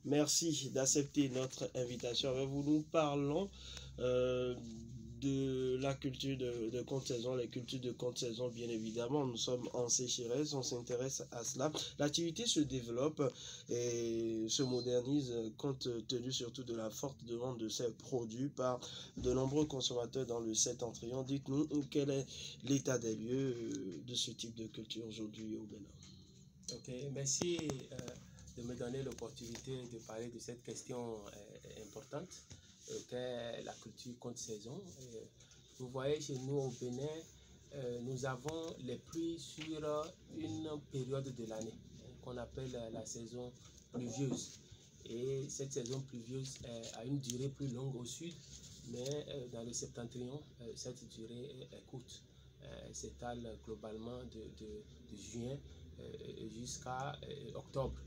merci d'accepter notre invitation. Nous parlons de la culture de contre-saison, les cultures de contre-saison, bien évidemment. Nous sommes en sécheresse, on s'intéresse à cela. L'activité se développe et se modernise compte tenu surtout de la forte demande de ces produits par de nombreux consommateurs dans le septentrion. Dites-nous quel est l'état des lieux de ce type de culture aujourd'hui au Bénin. Ok, merci de me donner l'opportunité de parler de cette question importante qu'est la culture contre-saison. Vous voyez, chez nous au Bénin, nous avons les pluies sur une période de l'année qu'on appelle la saison pluvieuse. Et cette saison pluvieuse a une durée plus longue au sud, mais dans le septentrion, cette durée est courte. Elle s'étale globalement de juin jusqu'à octobre.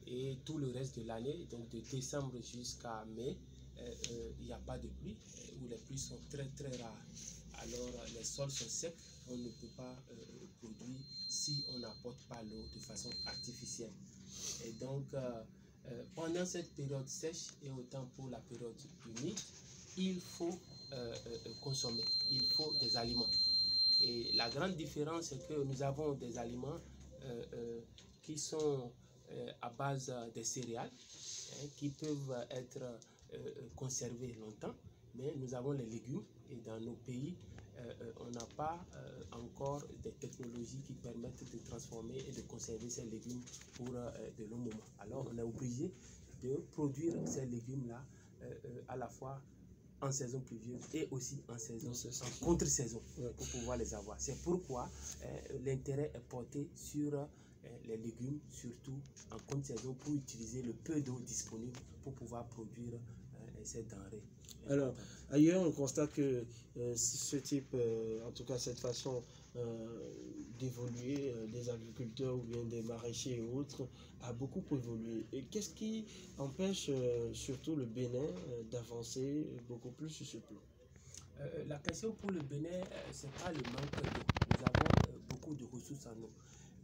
Et tout le reste de l'année, donc de décembre jusqu'à mai, il n'y a pas de pluie, ou les pluies sont très très rares. Alors les sols sont secs, on ne peut pas produire si on n'apporte pas l'eau de façon artificielle. Et donc pendant cette période sèche et autant pour la période humide, il faut consommer, il faut des aliments. Et la grande différence, c'est que nous avons des aliments qui sont à base des céréales, qui peuvent être conservés longtemps, mais nous avons les légumes et dans nos pays, on n'a pas encore des technologies qui permettent de transformer et de conserver ces légumes pour de longs moments. Alors on est obligé de produire ces légumes-là à la fois en saison pluvieuse et aussi en saison en contre-saison pour pouvoir les avoir. C'est pourquoi l'intérêt est porté sur les légumes, surtout en contre-saison, pour utiliser le peu d'eau disponible pour pouvoir produire ces denrées. Alors, ailleurs, on constate que ce type, en tout cas cette façon d'évoluer des agriculteurs ou bien des maraîchers et autres, a beaucoup évolué. Et qu'est-ce qui empêche surtout le Bénin d'avancer beaucoup plus sur ce plan? La question pour le Bénin, ce n'est pas le manque d'eau. Nous avons beaucoup de ressources en eau.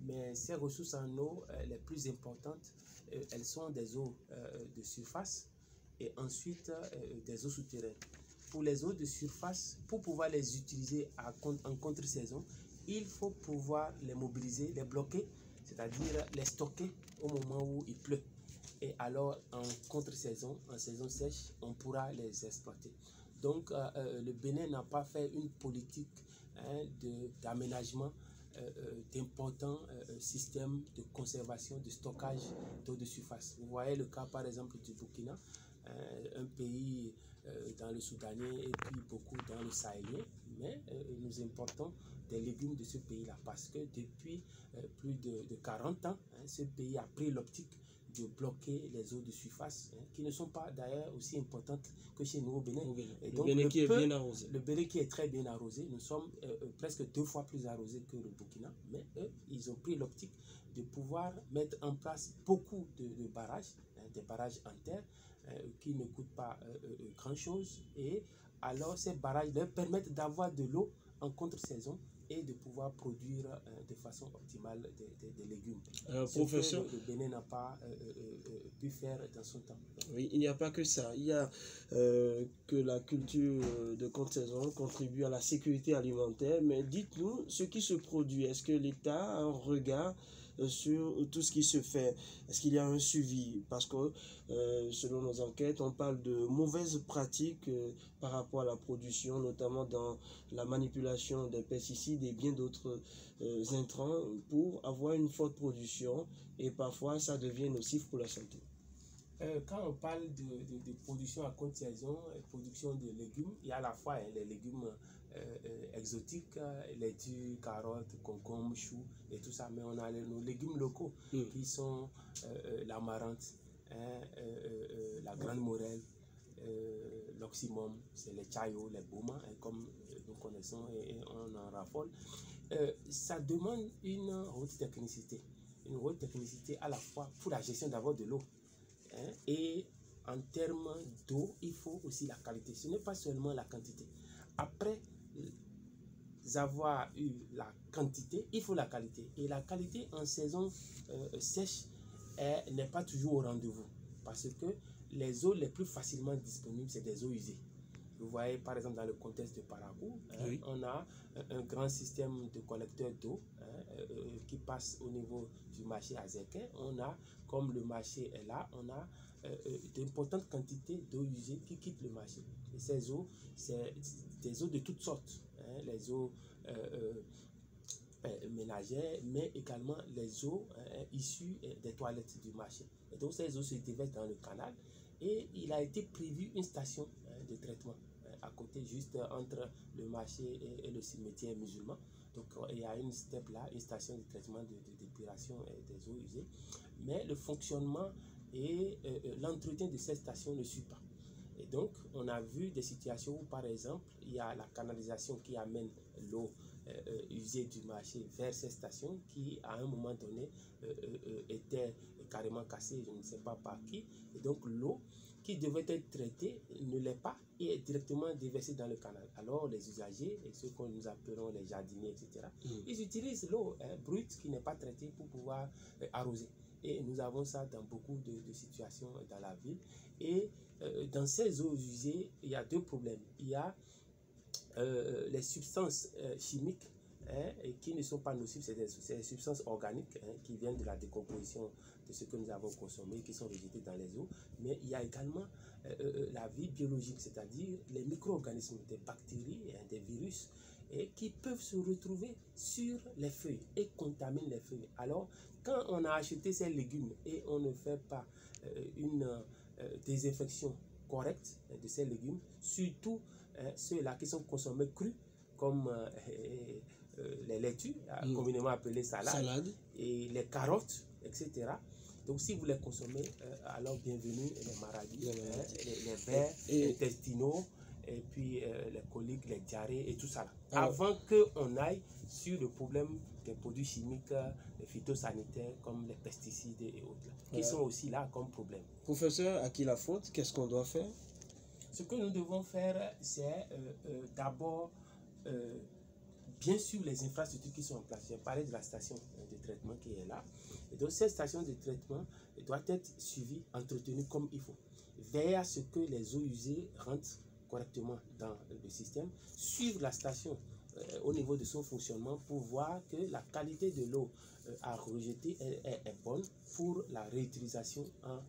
Mais ces ressources en eau, les plus importantes, elles sont des eaux de surface et ensuite des eaux souterraines. Pour les eaux de surface, pour pouvoir les utiliser en contre-saison, il faut pouvoir les mobiliser, les bloquer, c'est-à-dire les stocker au moment où il pleut. Et alors, en contre-saison, en saison sèche, on pourra les exploiter. Donc, le Bénin n'a pas fait une politique d'aménagement d'importants systèmes de conservation, de stockage d'eau de surface. Vous voyez le cas par exemple du Burkina, un pays dans le Soudanais et puis beaucoup dans le Sahélien, mais nous importons des légumes de ce pays-là parce que depuis plus de 40 ans, ce pays a pris l'optique de bloquer les eaux de surface, qui ne sont pas d'ailleurs aussi importantes que chez nous au Bénin. Et donc, le Bénin qui est bien arrosé. Le Bénin qui est très bien arrosé. Nous sommes presque 2 fois plus arrosés que le Burkina, mais eux, ils ont pris l'optique de pouvoir mettre en place beaucoup de barrages, des barrages en terre, qui ne coûtent pas grand-chose. Et alors, ces barrages leur permettent d'avoir de l'eau en contre-saison et de pouvoir produire de façon optimale des légumes. Professeur, que le Bénin n'a pas pu faire dans son temps. Oui, il n'y a pas que ça. Il y a que la culture de contre-saison contribue à la sécurité alimentaire. Mais dites-nous ce qui se produit. Est-ce que l'État a un regard sur tout ce qui se fait? Est-ce qu'il y a un suivi? Parce que selon nos enquêtes, on parle de mauvaises pratiques par rapport à la production, notamment dans la manipulation des pesticides et bien d'autres intrants pour avoir une forte production, et parfois ça devient nocif pour la santé. Quand on parle de production à contre-saison, production de légumes, il y a à la fois les légumes exotiques, laitues, carottes, concombres, choux et tout ça, mais on a nos légumes locaux qui sont l'amarante, la grande morelle, l'oxymum, c'est les chayos, les boumas, comme nous connaissons et on en raffole. Ça demande une haute technicité à la fois pour la gestion d'abord de l'eau. Et en termes d'eau, il faut aussi la qualité. Ce n'est pas seulement la quantité. Après avoir eu la quantité, il faut la qualité. Et la qualité en saison sèche n'est pas toujours au rendez-vous. parce que les eaux les plus facilement disponibles, c'est des eaux usées. Vous voyez, par exemple, dans le contexte de Parakou, oui, on a un grand système de collecteurs d'eau qui passe au niveau du marché à Zéquin. On a, comme le marché est là, on a d'importantes quantités d'eau usée qui quittent le marché. Et ces eaux, c'est des eaux de toutes sortes. Les eaux ménagères, mais également les eaux issues des toilettes du marché. Et donc ces eaux se déversent dans le canal et il a été prévu une station de traitement à côté, juste entre le marché et le cimetière musulman. Donc il y a une step là, une station de traitement de d'épuration des eaux usées, mais le fonctionnement et l'entretien de cette station ne suit pas. Et donc on a vu des situations où par exemple il y a la canalisation qui amène l'eau usée du marché vers ces stations qui à un moment donné était carrément cassée, je ne sais pas par qui, et donc l'eau qui devait être traitée ne l'est pas et est directement déversée dans le canal. Alors les usagers et ceux que nous appelons les jardiniers, etc., ils utilisent l'eau brute qui n'est pas traitée pour pouvoir arroser. Et nous avons ça dans beaucoup de situations dans la ville. Et dans ces eaux usées, il y a deux problèmes. Il y a les substances chimiques qui ne sont pas nocives, c'est des substances organiques qui viennent de la décomposition de ce que nous avons consommé, qui sont rejetées dans les eaux. Mais il y a également la vie biologique, c'est-à-dire les micro-organismes, des bactéries, des virus, qui peuvent se retrouver sur les feuilles et contaminent les feuilles. Alors, quand on a acheté ces légumes et on ne fait pas une désinfection correcte de ces légumes, surtout ceux-là qui sont consommés crus, comme les laitues, communément appelées salades, et les carottes, etc. Donc si vous les consommez, alors bienvenue les maladies, les vers intestinaux, et puis les coliques, les diarrhées et tout ça. Avant qu'on aille sur le problème des produits chimiques, les phytosanitaires comme les pesticides et autres, qui sont aussi là comme problème. Professeur, à qui la faute? Qu'est-ce qu'on doit faire? Ce que nous devons faire, c'est d'abord bien sûr les infrastructures qui sont en place. J'ai parlé de la station de traitement qui est là. Et donc cette station de traitement doit être suivie, entretenue comme il faut. Veiller à ce que les eaux usées rentrent correctement dans le système. Suivre la station au niveau de son fonctionnement pour voir que la qualité de l'eau à rejeter est bonne pour la réutilisation en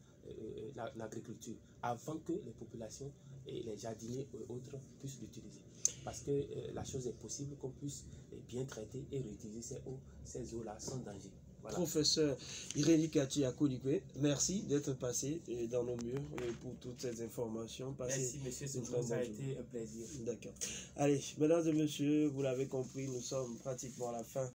l'agriculture, avant que les populations et les jardiniers et autres puissent l'utiliser. Parce que la chose est possible qu'on puisse bien traiter et réutiliser ces eaux-là sans danger. Voilà. Professeur Irénikati Akodikwe, merci d'être passé dans nos murs pour toutes ces informations. Merci monsieur, ça a été un plaisir. D'accord. Allez, mesdames et messieurs, vous l'avez compris, nous sommes pratiquement à la fin